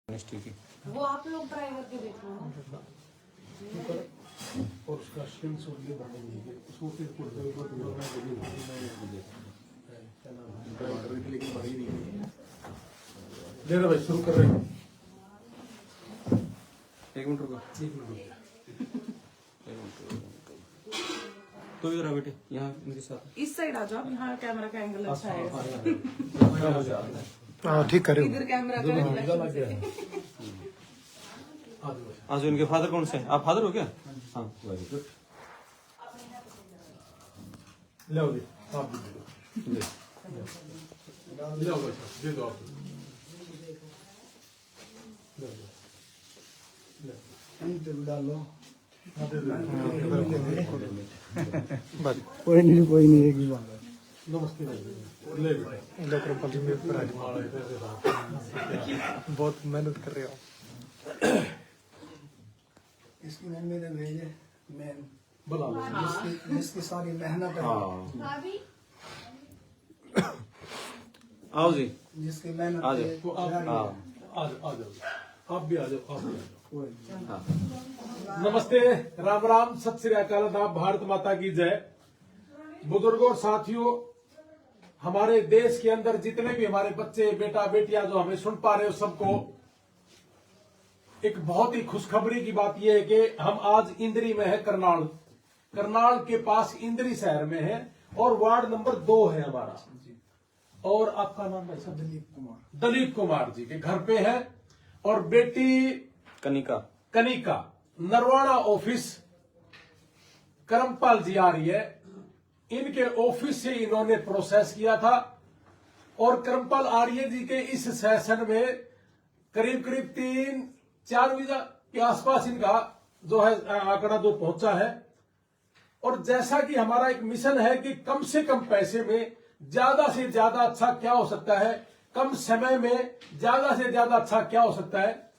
की वो आप लोग ट्राई करके देखो और उसका स्किन सूट भी बनेंगे उसको फिर कुर्ते को दिलवाना चाहिए क्या नाम है लेकिन बड़ी नहीं है। ले रहा भाई शुरू कर रहे हैं। 1 मिनट रुको। तो इधर आ बेटे, यहाँ इनके साथ इस साइड आ जाओ। यहाँ कैमरा का एंगल अच्छा है। हाँ ठीक करे इधर कैमरा का आज इनके फादर कौन से हैं? आप फादर हो क्या? हाँ, वेरी गुड। ले आओ आप भी दे दो ले आओ भाई दे दो आप डालो बस कोई नहीं एक ही बात है। नमस्ते भाई ले बहुत मेहनत कर रहे हो। इसकी मम्मी ने भेजे मैन बुला लो जिसकी सारी मेहनत है आओ जी, जिसकी मेहनत आ जाओ। है तो आप आ जाओ आप भी आ जाओ नमस्ते राम राम सत श्री अकाल आदाब भारत माता की जय। बुजुर्गों और साथियों, हमारे देश के अंदर जितने भी हमारे बच्चे बेटा बेटियां जो हमें सुन पा रहे हो सबको एक बहुत ही खुशखबरी की बात यह है कि हम आज इंद्री में है। करनाल के पास इंद्री शहर में है और वार्ड नंबर 2 है हमारा। और आपका नाम भाई साहब? दलीप कुमार जी के घर पे है और बेटी कनिका नरवाड़ा ऑफिस करमपाल जी आ रही है। इनके ऑफिस से इन्होंने प्रोसेस किया था और करमपाल आर्य जी के इस सेशन में करीब 3-4 वीजा के आसपास इनका जो है आंकड़ा जो पहुंचा है। और जैसा कि हमारा एक मिशन है कि कम से कम पैसे में ज्यादा से ज्यादा अच्छा क्या हो सकता है, कम समय में ज्यादा से ज्यादा अच्छा क्या हो सकता है,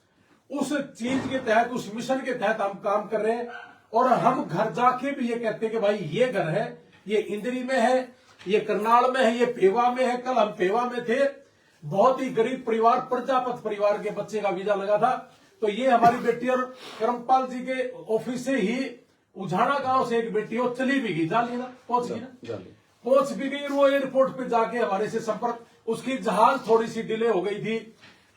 उस चीज के तहत उस मिशन के तहत हम काम कर रहे हैं। और हम घर जाके भी ये कहते हैं कि भाई ये घर है, ये इंद्री में है, ये करनाल में है, ये पेवा में है। कल हम पेवा में थे, बहुत ही गरीब परिवार प्रजापत परिवार के बच्चे का वीजा लगा था। तो ये हमारी बेटी और करमपाल जी के ऑफिस से ही उझाना गांव से एक बेटी हो चली भी गई, जाली ना पहुंच गई ना, पहुंच भी गई। वो एयरपोर्ट पे जाके हमारे से संपर्क, उसकी जहाज थोड़ी सी डिले हो गई थी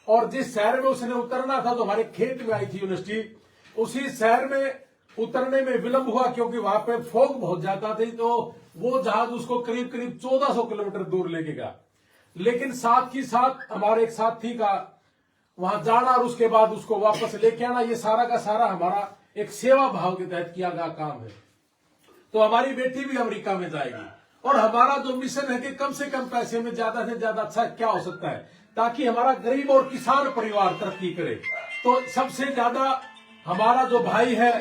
और जिस शहर में उसने उतरना था तो हमारे खेत में आई थी यूनिवर्सिटी, उसी शहर में उतरने में विलंब हुआ क्योंकि वहां पे फॉग बहुत ज्यादा थी। तो वो जहाज उसको करीब 1400 किलोमीटर दूर लेके गया। लेकिन साथ ही साथ हमारे एक साथी का वहां जाना और उसके बाद उसको वापस लेके आना, ये सारा का सारा हमारा एक सेवा भाव के तहत किया गया काम है। तो हमारी बेटी भी अमेरिका में जाएगी और हमारा जो मिशन है कि कम से कम पैसे में ज्यादा से ज्यादा अच्छा क्या हो सकता है ताकि हमारा गरीब और किसान परिवार तरक्की करे। तो सबसे ज्यादा हमारा जो भाई है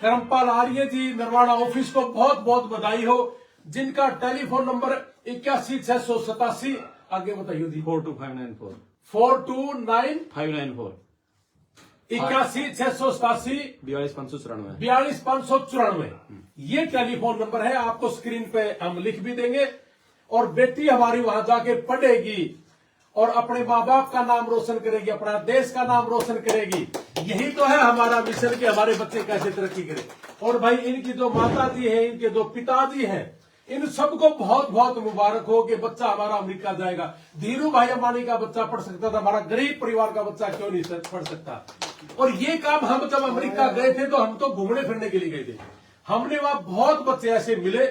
करमपाल आर्य जी नरवाड़ा ऑफिस को बहुत बहुत बधाई हो, जिनका टेलीफोन नंबर 81,687। आगे बताइए जी। 42594 429 81,687 42,594 ये टेलीफोन नंबर है। आपको स्क्रीन पे हम लिख भी देंगे। और बेटी हमारी वहां जाके पढ़ेगी और अपने माँ बाप का नाम रोशन करेगी, अपना देश का नाम रोशन करेगी। यही तो है हमारा मिशन कि हमारे बच्चे कैसे तरक्की करें। और भाई इनकी जो माता जी है, इनके जो पिताजी हैं, इन सबको बहुत बहुत मुबारक हो कि बच्चा हमारा अमेरिका जाएगा। धीरू भाई अंबानी का बच्चा पढ़ सकता था, हमारा गरीब परिवार का बच्चा क्यों नहीं पढ़ सकता। और ये काम हम जब अमेरिका गए थे तो हम तो घूमने फिरने के लिए गए थे। हमने वहां बहुत बच्चे ऐसे मिले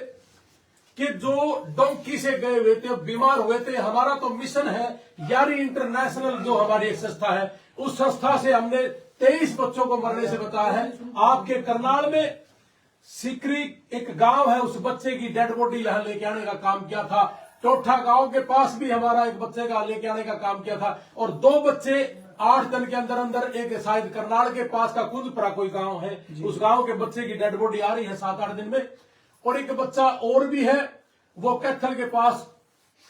कि जो डोंकी से गए हुए थे, बीमार हुए थे। हमारा तो मिशन है यारी इंटरनेशनल जो हमारी एक संस्था है, उस संस्था से हमने 23 बच्चों को मरने से बचाया है। आपके करनाल में सिकरी एक गांव है, उस बच्चे की डेड बॉडी यहां लेके आने का काम किया था। टोठा गांव के पास भी हमारा एक बच्चे का लेके आने का काम किया था। और 2 बच्चे 8 दिन के अंदर अंदर, एक शायद करनाल के पास का कुंजपुरा कोई गांव है, उस गांव के बच्चे की डेड बॉडी आ रही है 7-8 दिन में। और एक बच्चा और भी है, वो कैथल के पास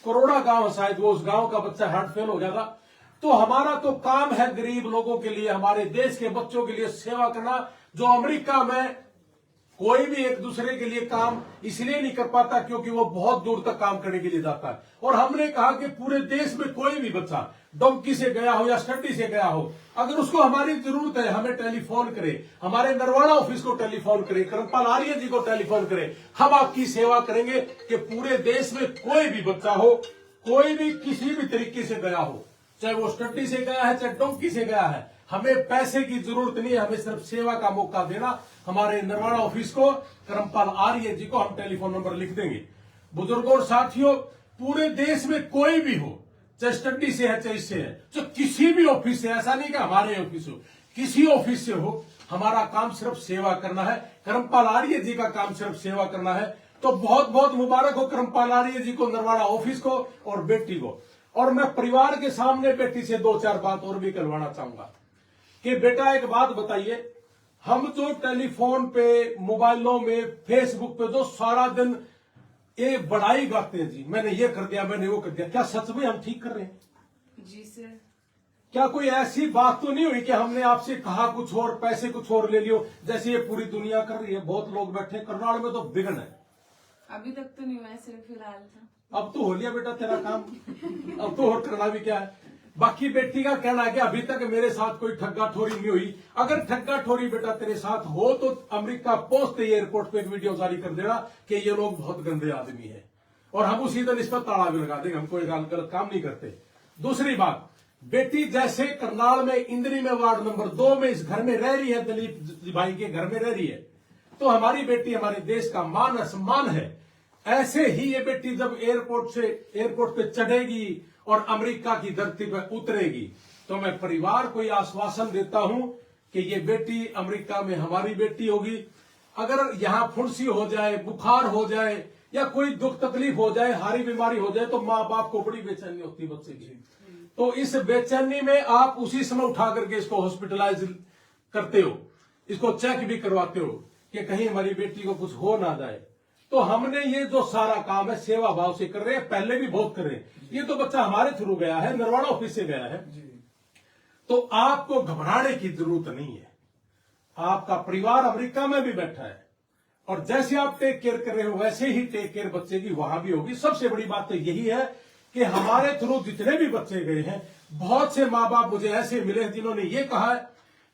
करोड़ा गांव शायद, वो उस गांव का बच्चा हार्ट फेल हो गया था। तो हमारा तो काम है गरीब लोगों के लिए, हमारे देश के बच्चों के लिए सेवा करना। जो अमेरिका में कोई भी एक दूसरे के लिए काम इसलिए नहीं कर पाता क्योंकि वो बहुत दूर तक काम करने के लिए जाता है। और हमने कहा कि पूरे देश में कोई भी बच्चा डोंकी से गया हो या स्टडी से गया हो, अगर उसको हमारी जरूरत है, हमें टेलीफोन करे, हमारे नरवाड़ा ऑफिस को टेलीफोन करे, करमपाल आर्य जी को टेलीफोन करे, हम आपकी सेवा करेंगे कि पूरे देश में कोई भी बच्चा हो, कोई भी किसी भी तरीके से गया हो, चाहे वो स्टडी से गया है चाहे डोंकी से गया है, हमें पैसे की जरूरत नहीं है, हमें सिर्फ सेवा का मौका देना। हमारे नरवाड़ा ऑफिस को, करमपाल आर्य जी को हम टेलीफोन नंबर लिख देंगे। बुजुर्गों और साथियों, पूरे देश में कोई भी हो, चाहे स्टडी से है चाहे इससे है, चाहे किसी भी ऑफिस से, ऐसा नहीं कि हमारे ऑफिस हो, किसी ऑफिस से हो, हमारा काम सिर्फ सेवा करना है। करमपाल आर्य जी का काम सिर्फ सेवा करना है। तो बहुत बहुत मुबारक हो करमपाल आर्य जी को, नरवाड़ा ऑफिस को और बेटी को। और मैं परिवार के सामने बेटी से 2-4 बात और भी करवाना चाहूंगा कि बेटा एक बात बताइए, हम जो टेलीफोन पे, मोबाइलों में, फेसबुक पे जो सारा दिन ये बड़ाई गाते हैं जी, मैंने ये कर दिया, मैंने वो कर दिया, क्या सच में हम ठीक कर रहे हैं? जी सर। क्या कोई ऐसी बात तो नहीं हुई कि हमने आपसे कहा कुछ और, पैसे कुछ और ले लियो, जैसे ये पूरी दुनिया कर रही है? बहुत लोग बैठे, करनाल में तो बिगन है। अभी तक तो नहीं हुआ, सिर्फ फिलहाल था। अब तो हो लिया बेटा तेरा काम, अब तो और करना भी क्या है। बाकी बेटी का कहना है कि अभी तक मेरे साथ कोई ठग्गा ठोरी नहीं हुई। अगर ठग्गा ठोरी बेटा तेरे साथ हो तो अमेरिका पहुंचते ही एयरपोर्ट पे एक वीडियो जारी कर देना कि ये लोग बहुत गंदे आदमी है, और हम उसी दिन इस पर ताला भी लगा देंगे, हम कोई गलत काम नहीं करते। दूसरी बात, बेटी जैसे करनाल में इंद्री में वार्ड नंबर 2 में इस घर में रह रही है, दलीप भाई के घर में रह रही है, तो हमारी बेटी हमारे देश का मान सम्मान है। ऐसे ही ये बेटी जब एयरपोर्ट पे चढ़ेगी और अमेरिका की धरती पर उतरेगी, तो मैं परिवार को यह आश्वासन देता हूं कि ये बेटी अमेरिका में हमारी बेटी होगी। अगर यहां फुंसी हो जाए, बुखार हो जाए या कोई दुख तकलीफ हो जाए, हारी बीमारी हो जाए, तो माँ बाप को बड़ी बेचैनी होती है बच्चे की। तो इस बेचैनी में आप उसी समय उठा करके इसको हॉस्पिटलाइज करते हो, इसको चेक भी करवाते हो कि कहीं हमारी बेटी को कुछ हो ना जाए। तो हमने ये जो सारा काम है सेवा भाव से कर रहे हैं, पहले भी बहुत कर रहे हैं। ये तो बच्चा हमारे थ्रू गया है, नरवाड़ा ऑफिस से गया है, तो आपको घबराने की जरूरत नहीं है। आपका परिवार अमेरिका में भी बैठा है, और जैसे आप टेक केयर कर रहे हो वैसे ही टेक केयर बच्चे की वहां भी होगी। सबसे बड़ी बात तो यही है कि हमारे थ्रू जितने भी बच्चे गए हैं, बहुत से माँ बाप मुझे ऐसे मिले हैं जिन्होंने ये कहा है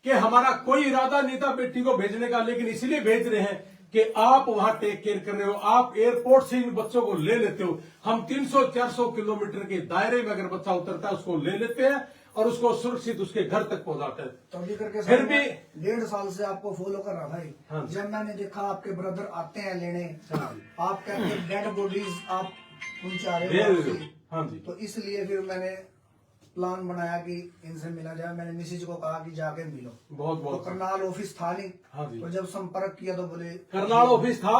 कि हमारा कोई इरादा नहीं था बेटी को भेजने का, लेकिन इसलिए भेज रहे हैं कि आप वहां टेक केयर कर रहे हो, आप एयरपोर्ट से इन बच्चों को ले लेते हो। हम 300-400 किलोमीटर के दायरे में अगर बच्चा उतरता है उसको ले लेते हैं और उसको सुरक्षित उसके घर तक पहुंचाते हैं। तो अभी करके फिर भी 1.5 साल से आपको फॉलो कर रहा भाई। हाँ। जब मैंने देखा आपके ब्रदर आते हैं लेने, आप कहते डेड बॉडीज आप पहुंचा रहे हो, हाँ जी, तो इसलिए फिर मैंने प्लान बनाया कि इनसे मिला जाए। मैंने मिसिज को कहा कि जाके मिलो। बहुत तो बहुत करनाल ऑफिस था नहीं, हाँ जी। तो जब संपर्क किया तो बोले करनाल ऑफिस था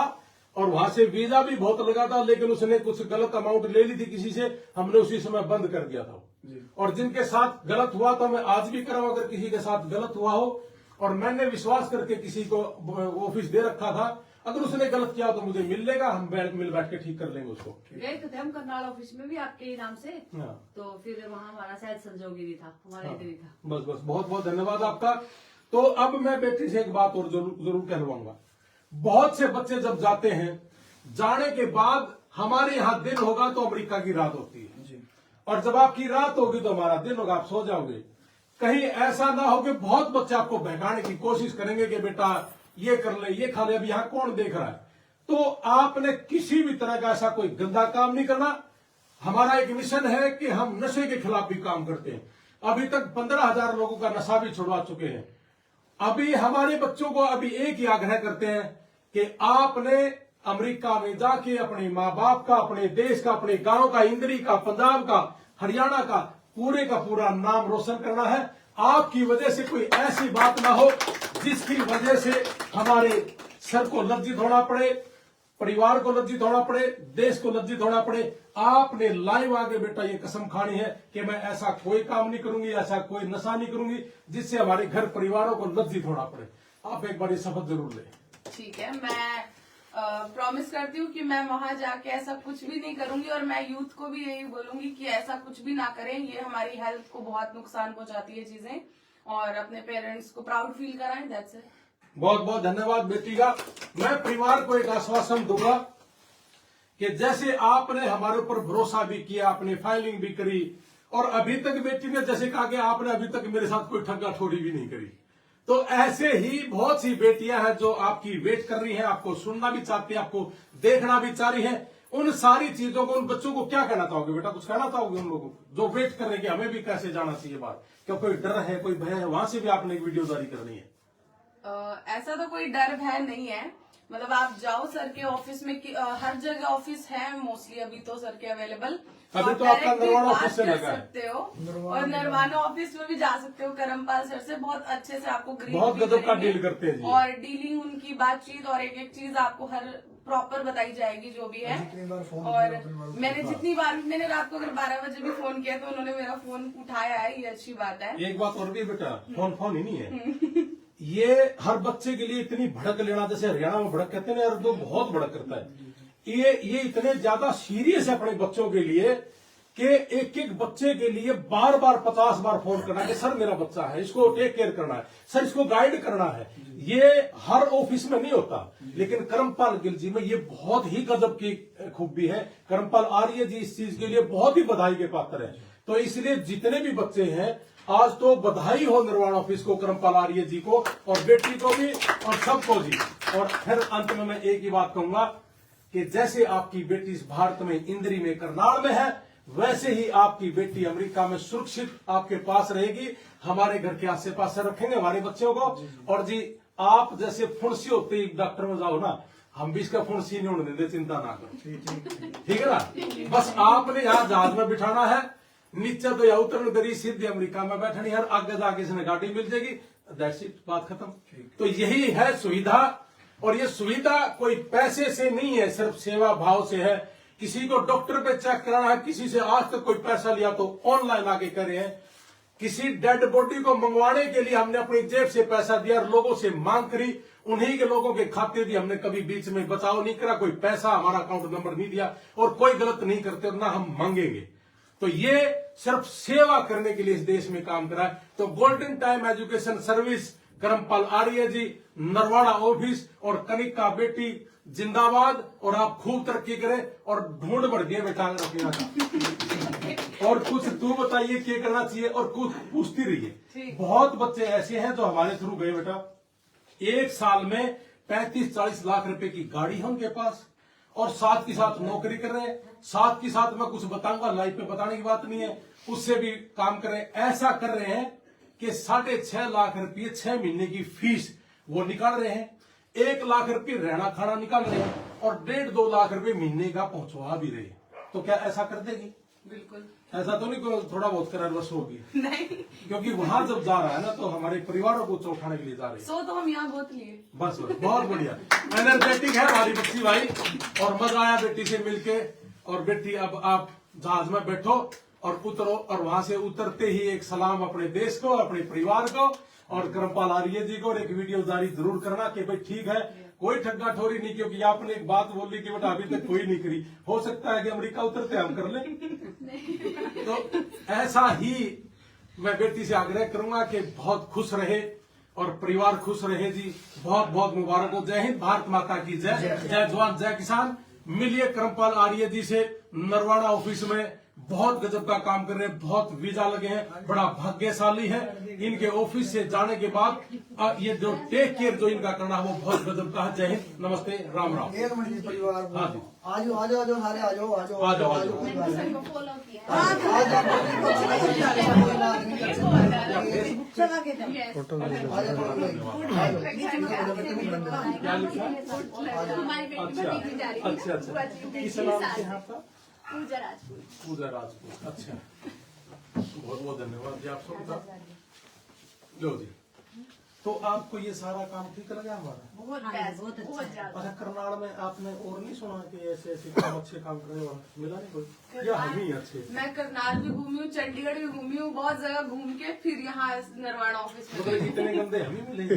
और वहां से वीजा भी बहुत लगा था, लेकिन उसने कुछ गलत अमाउंट ले ली थी किसी से, हमने उसी समय बंद कर दिया था। और जिनके साथ गलत हुआ तो मैं आज भी कराऊं, अगर किसी के साथ गलत हुआ हो और मैंने विश्वास करके किसी को ऑफिस दे रखा था, अगर उसने गलत किया तो मुझे मिल लेगा, हम मिल बैठ के ठीक कर लेंगे उसको। गए तो थे हम करनाल ऑफिस में भी आपके ही नाम से, हाँ। तो फिर वहाँ हमारा शायद संजोगी भी था, हमारा इधर ही था। बस बस, बहुत बहुत धन्यवाद आपका। तो अब मैं बेटी से एक बात और जरूर कहलवाऊंगा। बहुत से बच्चे जब जाते हैं, जाने के बाद हमारे यहाँ दिन होगा तो अमेरिका की रात होती है, और जब आपकी रात होगी तो हमारा दिन होगा, आप सो जाओगे। कहीं ऐसा ना हो कि बहुत बच्चे आपको बहकाने की कोशिश करेंगे कि बेटा ये कर ले, ये खा ले, अब यहाँ कौन देख रहा है। तो आपने किसी भी तरह का ऐसा कोई गंदा काम नहीं करना। हमारा एक मिशन है कि हम नशे के खिलाफ भी काम करते हैं। अभी तक 15,000 लोगों का नशा भी छुड़वा चुके हैं। अभी हमारे बच्चों को अभी एक ही आग्रह करते हैं कि आपने अमेरिका में जाके अपने माँ बाप का, अपने देश का, अपने गांव का, इंद्री का, पंजाब का, हरियाणा का पूरा नाम रोशन करना है। आपकी वजह से कोई ऐसी बात ना हो जिसकी वजह से हमारे सर को लज्जित होना पड़े, परिवार को लज्जित होना पड़े, देश को लज्जित होना पड़े। आपने लाइव आगे बेटा ये कसम खानी है कि मैं ऐसा कोई काम नहीं करूंगी, ऐसा कोई नशा नहीं करूंगी जिससे हमारे घर परिवारों को लज्जित होना पड़े। आप एक बार ये शपथ जरूर लें। ठीक है, मैं प्रॉमिस करती हूँ कि मैं वहां जाके ऐसा कुछ भी नहीं करूंगी, और मैं यूथ को भी यही बोलूंगी कि ऐसा कुछ भी ना करें। ये हमारी हेल्थ को बहुत नुकसान पहुंचाती है चीजें, और अपने पेरेंट्स को प्राउड फील कराएं। That's it. बहुत बहुत धन्यवाद बेटी का। मैं परिवार को एक आश्वासन दूंगा कि जैसे आपने हमारे ऊपर भरोसा भी किया, आपने फाइलिंग भी करी, और अभी तक बेटी ने जैसे कहा कि आपने अभी तक मेरे साथ कोई ठग्गा ठोरी भी नहीं करी, तो ऐसे ही बहुत सी बेटियां हैं जो आपकी वेट कर रही हैं, आपको सुनना भी चाहती हैं, आपको देखना भी चाह रही हैं। उन सारी चीजों को, उन बच्चों को क्या कहना चाहोगे बेटा? कुछ कहना चाहोगे उन लोगों को जो वेट कर रहे हैं कि हमें भी कैसे जाना चाहिए बात? क्या कोई डर है, कोई भय है? वहां से भी आपने एक वीडियो जारी करनी है। ऐसा तो कोई डर भय नहीं है। मतलब आप जाओ सर के ऑफिस में हर जगह ऑफिस है मोस्टली अभी तो सर के अवेलेबल। अभी तो आपका नरवाना ऑफिस से लगा है। सकते हो और नरवाना ऑफिस में भी जा सकते हो। करमपाल सर से बहुत अच्छे से आपको ग्रीट बहुत गजब का डील करते हैं जी। और डीलिंग उनकी बातचीत और एक एक चीज आपको हर प्रॉपर बताई जाएगी जो भी है। और मैंने जितनी बार, मैंने रात को अगर 12 बजे भी फोन किया तो उन्होंने मेरा फोन उठाया है, ये अच्छी बात है। एक बात और भी बेटा, फोन ही नहीं है ये हर बच्चे के लिए इतनी भड़क लेना, जैसे हरियाणा में भड़क कहते हैं ना यार, तो बहुत भड़क करता है। ये इतने ज्यादा सीरियस है अपने बच्चों के लिए कि एक एक बच्चे के लिए बार बार 50 बार फोन करना कि सर मेरा बच्चा है, इसको टेक केयर करना है, सर इसको गाइड करना है। ये हर ऑफिस में नहीं होता, लेकिन करमपाल गिल जी में ये बहुत ही गजब की खूबी है। करमपाल आर्य जी इस चीज के लिए बहुत ही बधाई के पात्र है। तो इसलिए जितने भी बच्चे हैं, आज तो बधाई हो निर्वाण ऑफिस को, करमपाल आर्य जी को, और बेटी को भी, और सबको जी। और फिर अंत में मैं एक ही बात कहूंगा कि जैसे आपकी बेटी इस भारत में, इंद्री में, करनाल में है, वैसे ही आपकी बेटी अमेरिका में सुरक्षित आपके पास रहेगी। हमारे घर के आस पास रखेंगे हमारे बच्चों को। और जी आप जैसे फुंसी होते ही डॉक्टर में जाओ ना, हम भी इसका फुंसी नहीं होने देते, चिंता ना करो, ठीक है ना। बस आपने यहाँ जहाज में बिठाना है, नीचे तो या उतरण करी, सीधे अमेरिका में बैठनी है, आगे जाके इसने गाड़ी मिल जाएगी, दैट्स इट, बात खत्म। तो यही है सुविधा, और ये सुविधा कोई पैसे से नहीं है, सिर्फ सेवा भाव से है। किसी को डॉक्टर पे चेक कराना है, किसी से आज तक कोई पैसा लिया तो ऑनलाइन आके करे हैं। किसी डेड बॉडी को मंगवाने के लिए हमने अपनी जेब से पैसा दिया, लोगों से मांग करी, उन्हीं के लोगों के खाते दी, हमने कभी बीच में बचाव नहीं करा, कोई पैसा हमारा अकाउंट नंबर नहीं दिया, और कोई गलत नहीं करते और ना हम मांगेंगे। तो ये सिर्फ सेवा करने के लिए इस देश में काम करा है। तो golden time education service, Karampal आर्य जी, नरवाड़ा ऑफिस और कनिका बेटी जिंदाबाद। और आप खूब तरक्की करें और ढूंढ बढ़ दिए बेटा रखना का। और कुछ तू बताइए क्या करना चाहिए, और कुछ पूछती रहिए। बहुत बच्चे ऐसे हैं जो हमारे थ्रू गए बेटा, एक साल में 35-40 लाख रुपए की गाड़ी है उनके पास, और साथ के साथ नौकरी कर रहे हैं, साथ के साथ मैं कुछ बताऊंगा, लाइफ पे बताने की बात नहीं है, उससे भी काम कर रहे हैं। ऐसा कर रहे हैं कि 6.5 लाख रुपये 6 महीने की फीस वो निकाल रहे हैं, 1 लाख रुपये रहना खाना निकाल रहे हैं, और 1.5-2 लाख रुपये महीने का पहुंचवा भी रहे हैं। तो क्या ऐसा कर देगी? बिल्कुल ऐसा तो नहीं कोई थोड़ा बहुत करवश होगी, नहीं, क्योंकि वहां जब जा रहा है ना तो हमारे परिवारों को उठाने के लिए जा रहे हैं। सो तो हम यहाँ बहुत लिए। बस बहुत बढ़िया, एनर्जेटिक है हमारी बच्ची भाई, और मजा आया बेटी से मिलके। और बेटी अब आप जहाज में बैठो और उतरो, और वहां से उतरते ही एक सलाम अपने देश को, अपने परिवार को, और करमपाल आर्य जी को, और एक वीडियो जारी जरूर करना कि भाई ठीक है, कोई ठग्गा ठोरी नहीं, क्योंकि आपने एक बात बोली कि बेटा अभी तक कोई नहीं करी, हो सकता है कि अमेरिका उतरते हम कर लें। तो ऐसा ही मैं बेटी से आग्रह करूंगा कि बहुत खुश रहे और परिवार खुश रहे जी। बहुत बहुत मुबारक हो। जय हिंद, भारत माता की जय, जय जवान जय किसान। मिलिए करमपाल आर्य जी से, नरवाड़ा ऑफिस में बहुत गजब का काम कर रहे हैं, बहुत वीजा लगे हैं, बड़ा भाग्यशाली है। इनके ऑफिस से जाने के बाद ये जो टेक केयर जो इनका करना है वो बहुत गजब का है। जय हिंद, नमस्ते, राम राम। एक मिनट परिवार, हाँ जी, आजो आजो आजो सारे आजो आजो आजो, आजो। कोई बात नहीं। फॉलो किया क्या लिखा? अच्छा अच्छा, किस नाम से है आपका? पूजा राजपूत। पूजा राजपूत, अच्छा, बहुत बहुत धन्यवाद जी आप सबका। लो जी, तो आपको ये सारा काम ठीक लगा हमारा? बहुत अच्छा। अच्छा, करनाल में आपने और नहीं सुना कि ऐसे ऐसे काम अच्छे काम करने वाला मिला नहीं कोई, या हम ही अच्छे? मैं करनाल भी घूमी हूँ, चंडीगढ़ भी घूमी हूँ, बहुत जगह घूम के फिर यहाँ नरवाड़ा ऑफिस में। मतलब इतने गंदे हम ही मिलेंगे?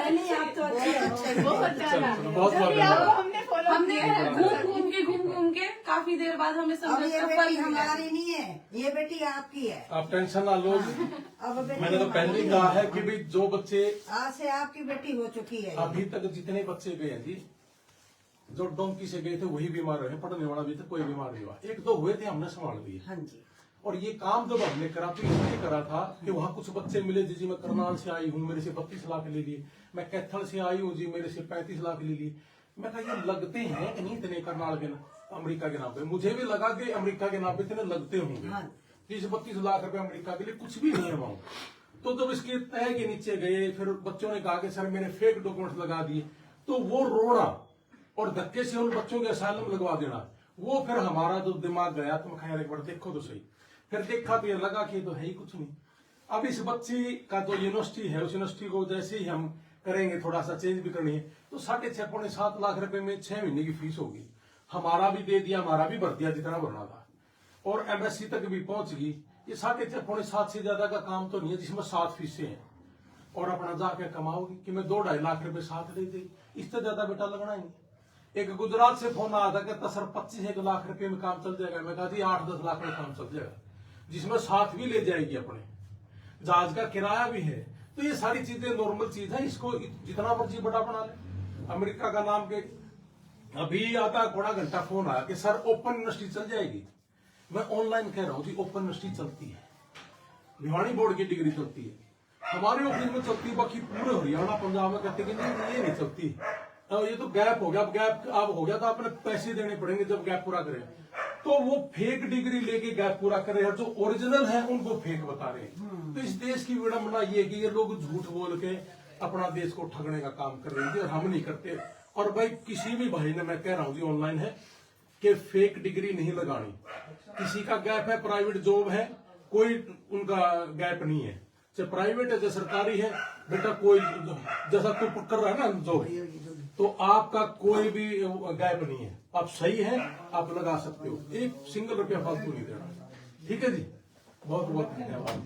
नहीं आप तो अच्छे बहुत बहुत बहुत धन्यवाद। हमने घूम घूम के काफी देर बाद हमें अब समझ ये का बेटी फल मिला। हमारी नहीं है, ये बेटी आपकी है। आप टेंशन ना लो। अब बेटी मैंने तो पहले ही कहा है कि भाई जो बच्चे आज से आपकी बेटी हो चुकी है। अभी तक जितने बच्चे गए हैं जी, जो डोंकी से गए थे वही बीमार रहे, पढ़ने वाला भी था, कोई बीमार नहीं हुआ। एक दो हुए थे, हमने संभाल लिए। हाँ जी। और ये काम जब हमने करा तो इसलिए करा था कि वहाँ कुछ बच्चे मिले जी, मैं करनाल से आई हूँ, मेरे से 32 लाख ले लिए। मैं कैथल से आई हूँ जी, मेरे से 35 लाख ले लिए। मैं कहा ये लगते हैं कि नहीं इतने करनाल के अमेरिका के नाम पे। मुझे भी लगा कि अमेरिका के नाम पे इतने लगते होंगे। हाँ। 30-32 लाख रुपए अमेरिका के लिए कुछ भी नहीं है वहाँ। तो जब इसके तय के नीचे गए, फिर बच्चों ने कहा कि सर मैंने फेक डॉक्यूमेंट लगा दिए, तो वो रोना और धक्के से उन बच्चों के असाइलम लगवा देना, वो फिर हमारा जो दिमाग गया तो मैं कहा यार एक बार देखो तो सही। फिर देखा तो ये लगा कि तो है ही कुछ नहीं। अब इस बच्ची का जो यूनिवर्सिटी है, उस यूनिवर्सिटी को जैसे ही हम करेंगे, थोड़ा सा चेंज भी करनी है, तो 6.5-7 लाख रुपए में 6 महीने की फीस होगी। हमारा भी दे दिया, हमारा भी भर दिया जितना भरना था, और MSc तक भी पहुंच गई। ये 6.5-7 से ज्यादा का काम तो नहीं है, जिसमें 7 फीसें हैं। और अपना जाके कमाओगी कि मैं 2-2.5 लाख रुपए साथ दे देगी, इससे ज्यादा बेटा लगना ही नहीं। एक गुजरात से फोन आया था कि सर 25 लाख रुपए में काम चल जाएगा। मैं कहा जी 8-10 लाख में काम चल जाएगा, जिसमें साथ भी ले जाएगी, अपने जहाज का किराया भी है। तो ये सारी चीजें नॉर्मल चीज है, इसको जितना मर्जी बड़ा बना ले। अमेरिका का नाम के अभी आता थोड़ा घंटा फोन आया कि सर ओपन यूनिवर्सिटी चल जाएगी। मैं ऑनलाइन कह रहा हूँ जी, ओपन यूनिवर्सिटी चलती है, भिवानी बोर्ड की डिग्री चलती है, हमारे ऑफिस में चलती है, बाकी पूरे हरियाणा पंजाब में कहते कि नहीं ये नहीं चलती। तो ये तो गैप हो गया। अब गैप अब हो गया तो आपने पैसे देने पड़ेंगे जब गैप पूरा करें। तो वो फेक डिग्री लेके गैप पूरा कर रहे हैं, जो ओरिजिनल है उनको फेक बता रहे हैं। तो इस देश की विडंबना ये कि ये लोग झूठ बोल के अपना देश को ठगने का काम कर रहे हैं और हम नहीं करते। और भाई किसी भी भाई ने, मैं कह रहा हूँ जी ऑनलाइन है, कि फेक डिग्री नहीं लगानी। किसी का गैप है, प्राइवेट जॉब है, कोई उनका गैप नहीं है, चाहे प्राइवेट है चाहे सरकारी है। बेटा कोई जैसा तू कर रहा है ना जॉब, तो आपका कोई भी गैप नहीं है। आप सही है, आप लगा सकते हो, एक सिंगल रुपया फालतू नहीं देना। ठीक है जी, बहुत बहुत धन्यवाद।